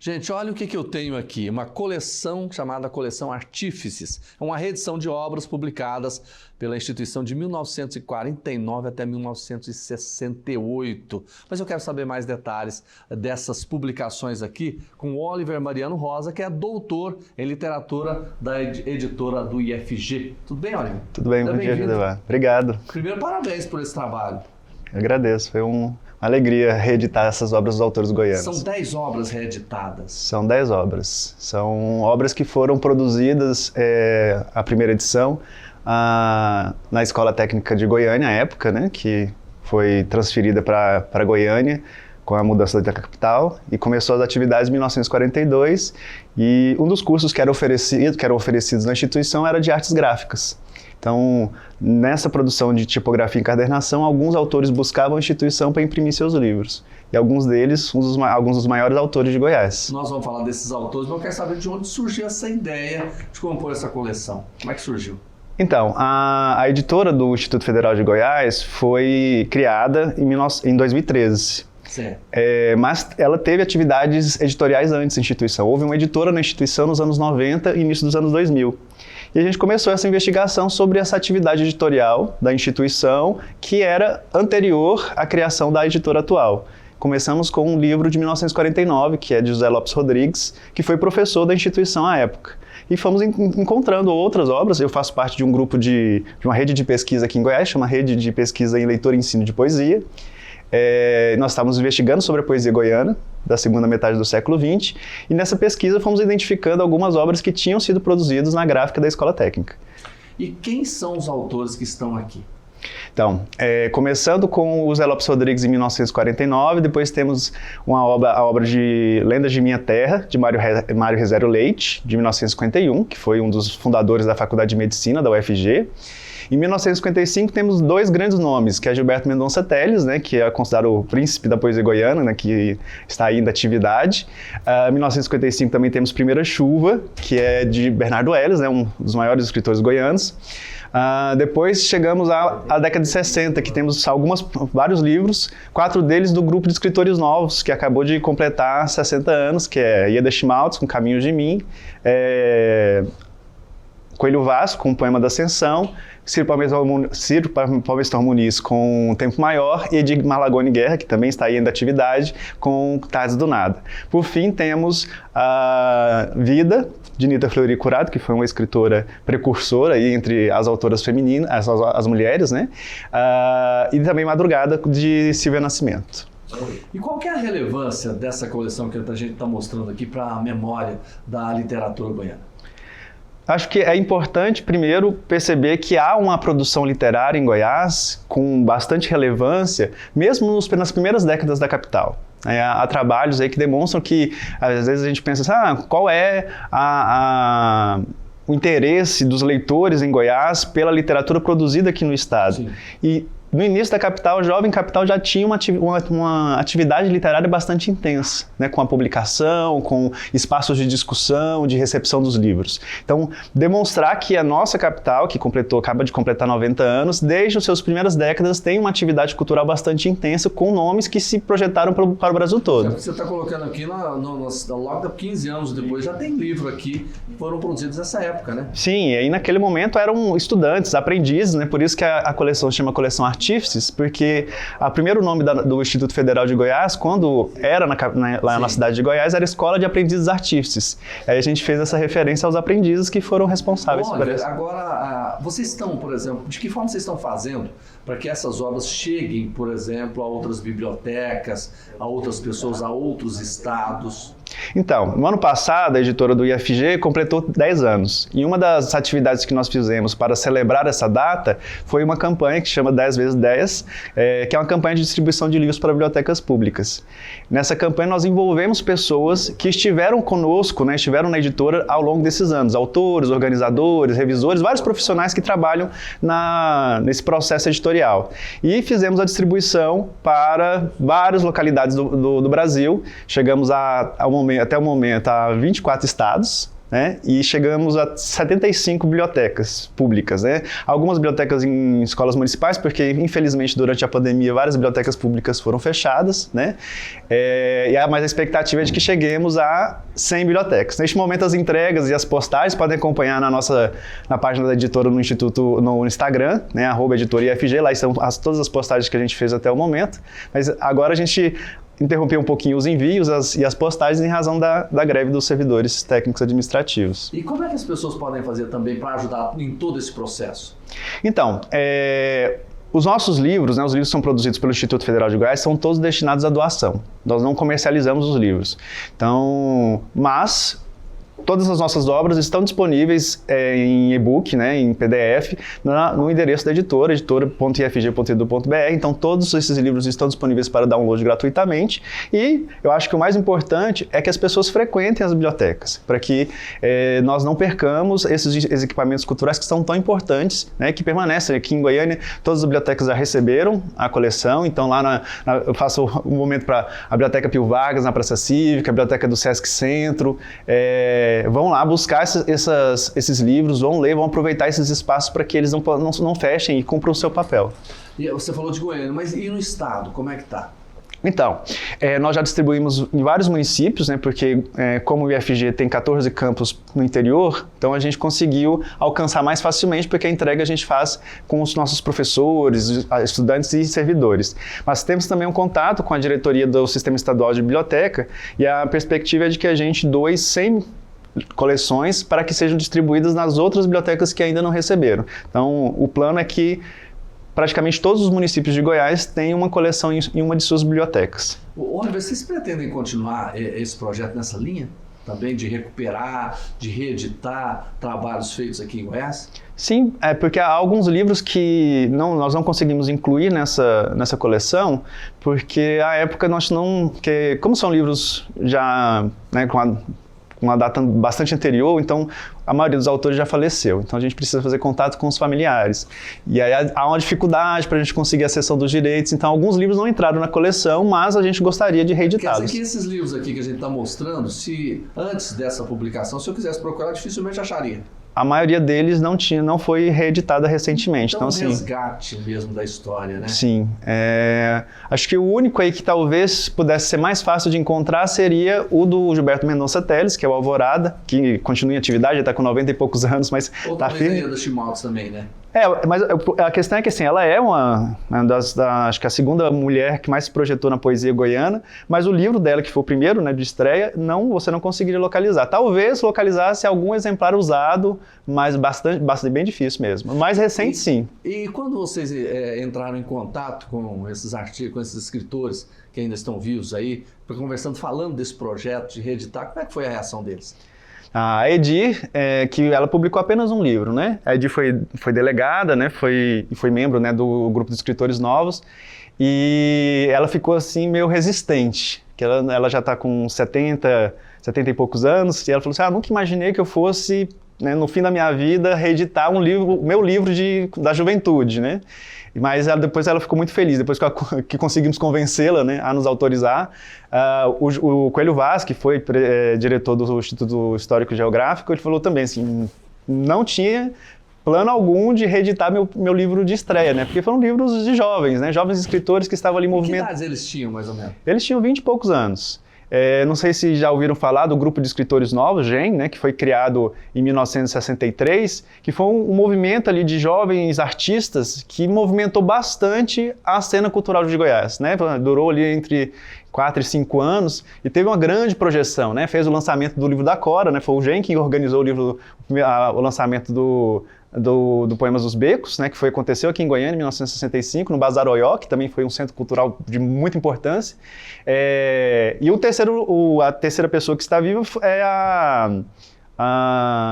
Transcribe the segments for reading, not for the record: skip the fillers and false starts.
Gente, olha o que eu tenho aqui, uma coleção chamada Coleção Artífices. É uma reedição de obras publicadas pela instituição de 1949 até 1968. Mas eu quero saber mais detalhes dessas publicações aqui com o Oliver Mariano Rosa, que é doutor em literatura da editora do IFG. Tudo bem, Oliver? Tudo bem, bom dia, Judevar. Obrigado. Primeiro, parabéns por esse trabalho. Eu agradeço, foi uma alegria reeditar essas obras dos autores goianos. São 10 obras reeditadas. São 10 obras. São obras que foram produzidas, a primeira edição, na Escola Técnica de Goiânia, à época, né, que foi transferida para Goiânia com a mudança da capital, e começou as atividades em 1942, e um dos cursos que eram oferecidos na instituição era de artes gráficas. Então, nessa produção de tipografia e encadernação, alguns autores buscavam a instituição para imprimir seus livros. E alguns deles, alguns dos maiores autores de Goiás. Nós vamos falar desses autores, mas eu quero saber de onde surgiu essa ideia de compor essa coleção. Como é que surgiu? Então, a editora do Instituto Federal de Goiás foi criada em 2013. Certo. Mas ela teve atividades editoriais antes da instituição. Houve uma editora na instituição nos anos 90 e início dos anos 2000. E a gente começou essa investigação sobre essa atividade editorial da instituição que era anterior à criação da editora atual. Começamos com um livro de 1949, que é de José Lopes Rodrigues, que foi professor da instituição à época. E fomos encontrando outras obras. Eu faço parte de um grupo de uma rede de pesquisa aqui em Goiás, chama Rede de Pesquisa em Leitura e Ensino de Poesia. Nós estávamos investigando sobre a poesia goiana, da segunda metade do século XX, e nessa pesquisa fomos identificando algumas obras que tinham sido produzidas na gráfica da Escola Técnica. E quem são os autores que estão aqui? Então, começando com o José Lopes Rodrigues em 1949, depois temos a obra de Lendas de Minha Terra, de Mário Resério Leite, de 1951, que foi um dos fundadores da Faculdade de Medicina da UFG. Em 1955 temos dois grandes nomes, que é Gilberto Mendonça Telles, né, que é considerado o príncipe da poesia goiana, né, que está aí em atividade. Em 1955 também temos Primeira Chuva, que é de Bernardo Ellis, né, um dos maiores escritores goianos. Depois chegamos à década de 60, que temos vários livros, 4 deles do grupo de escritores novos, que acabou de completar 60 anos, que é Ieda Schmaltz, com Caminhos de Mim, Coelho Vasco, com o Poema da Ascensão, Ciro Palmerston Muniz, com Tempo Maior, e Edir Malagone Guerra, que também está aí em atividade, com Tardes do Nada. Por fim, temos a Vida, de Nita Fleury Curado, que foi uma escritora precursora aí entre as autoras femininas, as mulheres, né? E também Madrugada, de Silvia Nascimento. E qual que é a relevância dessa coleção que a gente está mostrando aqui para a memória da literatura goiana? Acho que é importante, primeiro, perceber que há uma produção literária em Goiás com bastante relevância, mesmo nas primeiras décadas da capital. Há trabalhos aí que demonstram que, às vezes a gente pensa assim, qual é o interesse dos leitores em Goiás pela literatura produzida aqui no estado. Sim. E no início da capital, a jovem capital já tinha uma atividade literária bastante intensa, né, com a publicação, com espaços de discussão, de recepção dos livros. Então, demonstrar que a nossa capital, que acaba de completar 90 anos, desde as suas primeiras décadas, tem uma atividade cultural bastante intensa, com nomes que se projetaram para o Brasil todo. Você está colocando aqui, logo 15 anos depois, já tem livro aqui que foram produzidos nessa época, né? Sim, e aí naquele momento eram estudantes, aprendizes, né? Por isso que a coleção se chama Coleção Artífices, porque o primeiro nome do Instituto Federal de Goiás, quando era lá na cidade de Goiás, era Escola de Aprendizes Artífices. Aí a gente fez essa referência aos aprendizes que foram responsáveis por isso. Agora, vocês estão, por exemplo, de que forma vocês estão fazendo para que essas obras cheguem, por exemplo, a outras bibliotecas, a outras pessoas, a outros estados? Então, no ano passado, a editora do IFG completou 10 anos. E uma das atividades que nós fizemos para celebrar essa data foi uma campanha que chama 10 × 10, que é uma campanha de distribuição de livros para bibliotecas públicas. Nessa campanha, nós envolvemos pessoas que estiveram conosco, né, estiveram na editora ao longo desses anos. Autores, organizadores, revisores, vários profissionais que trabalham nesse processo editorial. E fizemos a distribuição para várias localidades do Brasil. Chegamos até o momento a 24 estados, né? E chegamos a 75 bibliotecas públicas, né? Algumas bibliotecas em escolas municipais, porque infelizmente durante a pandemia várias bibliotecas públicas foram fechadas, né? Mas a expectativa é de que cheguemos a 100 bibliotecas. Neste momento as entregas e as postagens podem acompanhar na página da editora no Instituto, no Instagram, né? @editora-IFG, lá estão todas as postagens que a gente fez até o momento, mas agora a gente interromper um pouquinho os envios e as postagens em razão da greve dos servidores técnicos administrativos. E como é que as pessoas podem fazer também para ajudar em todo esse processo? Então, os nossos livros, né, os livros que são produzidos pelo Instituto Federal de Goiás, são todos destinados à doação. Nós não comercializamos os livros. Então, mas todas as nossas obras estão disponíveis em e-book, né, em PDF, no endereço da editora, editora.ifg.edu.br. Então, todos esses livros estão disponíveis para download gratuitamente. E eu acho que o mais importante é que as pessoas frequentem as bibliotecas, para que nós não percamos esses equipamentos culturais que são tão importantes, né, que permanecem. Aqui em Goiânia, todas as bibliotecas já receberam a coleção. Então, lá eu faço um momento para a Biblioteca Pio Vargas, na Praça Cívica, a Biblioteca do Sesc Centro. Vão lá buscar esses livros, vão ler, vão aproveitar esses espaços para que eles não fechem e cumpram o seu papel. E você falou de Goiânia, mas e no estado, como é que está? Então, nós já distribuímos em vários municípios, né, porque como o IFG tem 14 campos no interior, então a gente conseguiu alcançar mais facilmente, porque a entrega a gente faz com os nossos professores, estudantes e servidores. Mas temos também um contato com a diretoria do Sistema Estadual de Biblioteca e a perspectiva é de que a gente doe 100 coleções para que sejam distribuídas nas outras bibliotecas que ainda não receberam. Então, o plano é que praticamente todos os municípios de Goiás têm uma coleção em uma de suas bibliotecas. Oliver, vocês pretendem continuar esse projeto nessa linha? Também de recuperar, de reeditar trabalhos feitos aqui em Goiás? Sim, porque há alguns livros que nós não conseguimos incluir nessa coleção, porque à época como são livros já, né, com uma data bastante anterior, então a maioria dos autores já faleceu. Então a gente precisa fazer contato com os familiares. E aí há uma dificuldade para a gente conseguir a cessão dos direitos. Então alguns livros não entraram na coleção, mas a gente gostaria de reeditá-los. Quer dizer que esses livros aqui que a gente está mostrando, se antes dessa publicação, se eu quisesse procurar, dificilmente acharia. A maioria deles não foi reeditada recentemente. Então, assim, resgate mesmo da história, né? Sim. Acho que o único aí que talvez pudesse ser mais fácil de encontrar seria o do Gilberto Mendonça Teles, que é o Alvorada, que continua em atividade, já está com 90 e poucos anos, mas está firme. Da Chimaltz também, né? Mas a questão é que assim, ela é acho que a segunda mulher que mais se projetou na poesia goiana, mas o livro dela, que foi o primeiro, né, de estreia, você não conseguiria localizar. Talvez localizasse algum exemplar usado, mas bastante bem difícil mesmo. Mais recente, sim. E quando vocês entraram em contato com esses artigos, com esses escritores que ainda estão vivos aí, conversando, falando desse projeto de reeditar, como é que foi a reação deles? A Edir, que ela publicou apenas um livro, né? A Edir foi delegada, né? Foi membro, né, do grupo de escritores novos, e ela ficou assim meio resistente, que ela já está com 70 e poucos anos, e ela falou assim, nunca imaginei que eu fosse, né, no fim da minha vida, reeditar meu livro da juventude, né? Mas depois ela ficou muito feliz, depois que conseguimos convencê-la, né, a nos autorizar. O Coelho Vaz, que foi diretor do Instituto Histórico e Geográfico, ele falou também assim, não tinha plano algum de reeditar meu livro de estreia, né? Porque foram livros de jovens, né? Jovens escritores que estavam ali em movimento. Que idades eles tinham, mais ou menos? Eles tinham 20 e poucos anos. Não sei se já ouviram falar do Grupo de Escritores Novos, GEM, né, que foi criado em 1963, que foi um movimento ali de jovens artistas que movimentou bastante a cena cultural de Goiás, né? Durou ali entre 4 e 5 anos e teve uma grande projeção, né? Fez o lançamento do livro da Cora, né? Foi o GEM que organizou o lançamento do Poemas dos Becos, né, que aconteceu aqui em Goiânia em 1965, no Bazar Oió, que também foi um centro cultural de muita importância. E a terceira pessoa que está viva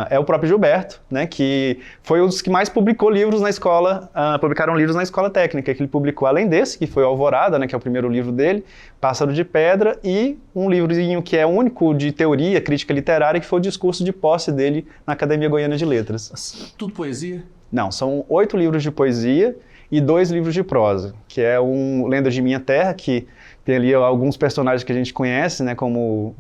é o próprio Gilberto, né, que foi um dos que mais publicaram livros na escola técnica, que ele publicou além desse, que foi o Alvorada, né, que é o primeiro livro dele, Pássaro de Pedra, e um livrozinho que é único de teoria, crítica literária, que foi o discurso de posse dele na Academia Goiana de Letras. Tudo poesia? Não, são 8 livros de poesia e 2 livros de prosa, que é um Lendas de Minha Terra, que tem ali alguns personagens que a gente conhece, né, como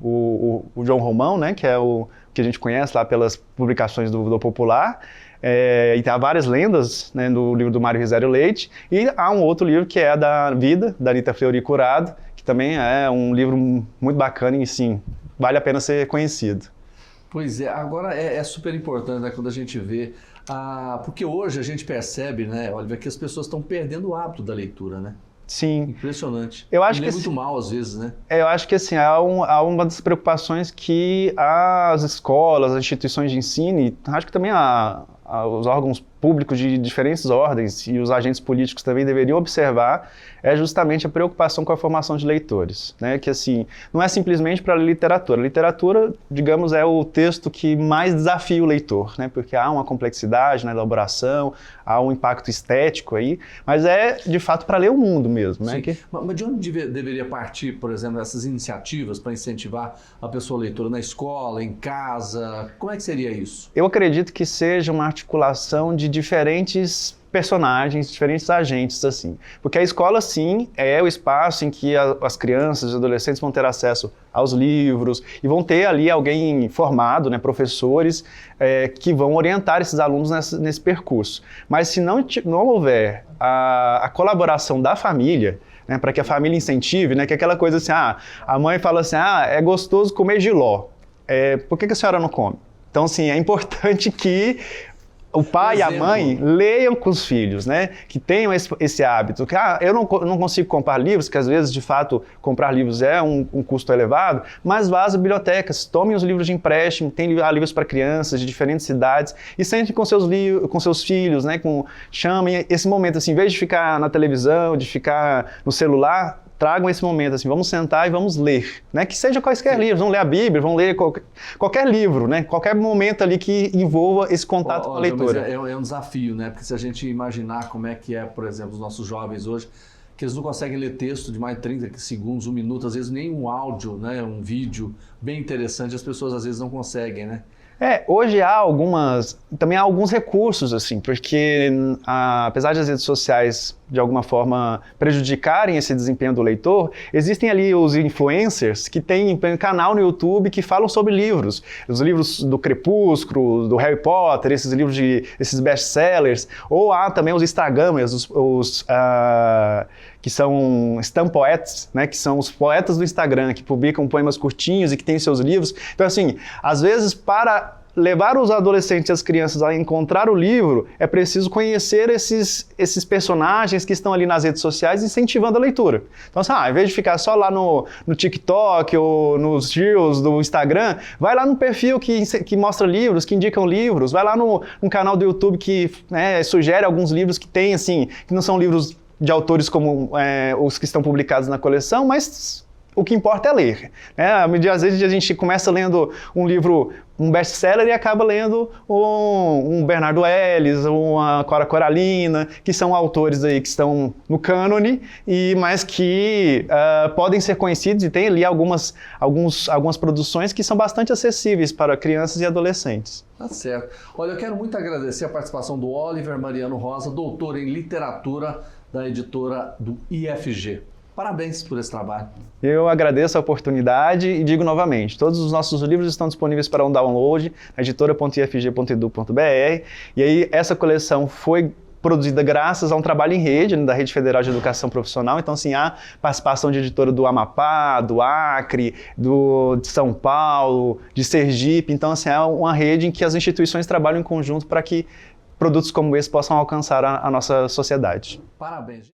o João Romão, né, que é o que a gente conhece lá pelas publicações do Popular, e há várias lendas, né, no livro do Mário Risério Leite, e há um outro livro que é da Vida, da Anita Fleury Curado, que também é um livro muito bacana e, sim, vale a pena ser conhecido. Pois é, agora é super importante, né, quando a gente vê, porque hoje a gente percebe, né, Oliver, que as pessoas estão perdendo o hábito da leitura, né? Sim. Impressionante. Eu acho e que muito mal às vezes, né? Eu acho que assim, há uma das preocupações que as escolas, as instituições de ensino, e acho que também os órgãos públicos de diferentes ordens e os agentes políticos também deveriam observar, é justamente a preocupação com a formação de leitores, né? Que assim, não é simplesmente para a literatura. A literatura, digamos, é o texto que mais desafia o leitor, né? Porque há uma complexidade na elaboração, há um impacto estético aí, mas é de fato para ler o mundo mesmo, né? Mas de onde deveria partir, por exemplo, essas iniciativas para incentivar a pessoa leitora na escola, em casa? Como é que seria isso? Eu acredito que seja uma articulação de diferentes personagens, diferentes agentes, assim. Porque a escola, sim, é o espaço em que as crianças e adolescentes vão ter acesso aos livros e vão ter ali alguém formado, né, professores, que vão orientar esses alunos nesse percurso. Mas se não houver a colaboração da família, né, para que a família incentive, né, que é aquela coisa assim, a mãe fala assim, é gostoso comer jiló, por que a senhora não come? Então, assim, é importante que o pai e a mãe leiam com os filhos, né? Que tenham esse hábito. Que, eu não consigo comprar livros, que às vezes, de fato, comprar livros é um custo elevado, mas vá às bibliotecas, tomem os livros de empréstimo, tem livros para crianças de diferentes cidades, e sentem com seus filhos, né? Chamem esse momento, assim, em vez de ficar na televisão, de ficar no celular, tragam esse momento, assim, vamos sentar e vamos ler, né? Que seja quaisquer livros, vão ler a Bíblia, vão ler qualquer livro, né? Qualquer momento ali que envolva esse contato com a leitura. Mas é um desafio, né? Porque se a gente imaginar como é que é, por exemplo, os nossos jovens hoje, que eles não conseguem ler texto de mais de 30 segundos, 1 minuto, às vezes nem um áudio, né? Um vídeo bem interessante, as pessoas às vezes não conseguem, né? Hoje também há alguns recursos, assim, porque apesar das redes sociais de alguma forma prejudicarem esse desempenho do leitor, existem ali os influencers que têm um canal no YouTube que falam sobre livros, os livros do Crepúsculo, do Harry Potter, esses livros esses best-sellers, ou há também os Instagramers, que são Stan Poets, né, que são os poetas do Instagram, que publicam poemas curtinhos e que têm seus livros. Então, assim, às vezes, para levar os adolescentes e as crianças a encontrar o livro, é preciso conhecer esses personagens que estão ali nas redes sociais incentivando a leitura. Então, assim, em vez de ficar só lá no TikTok ou nos Reels do Instagram, vai lá no perfil que mostra livros, que indicam livros, vai lá no canal do YouTube que, né, sugere alguns livros que tem, assim, que não são livros de autores como os que estão publicados na coleção, mas o que importa é ler, né? Às vezes a gente começa lendo um livro, um best-seller, e acaba lendo um Bernardo Ellis, uma Cora Coralina, que são autores aí que estão no cânone, mas que podem ser conhecidos, e tem ali algumas produções que são bastante acessíveis para crianças e adolescentes. Tá certo. Olha, eu quero muito agradecer a participação do Oliver Mariano Rosa, doutor em literatura da editora do IFG. Parabéns por esse trabalho. Eu agradeço a oportunidade e digo novamente, todos os nossos livros estão disponíveis para um download na editora.ifg.edu.br, e aí essa coleção foi produzida graças a um trabalho em rede, né, da Rede Federal de Educação Profissional. Então, assim, há participação de editora do Amapá, do Acre, de São Paulo, de Sergipe. Então, assim, é uma rede em que as instituições trabalham em conjunto para que produtos como esse possam alcançar a nossa sociedade. Parabéns.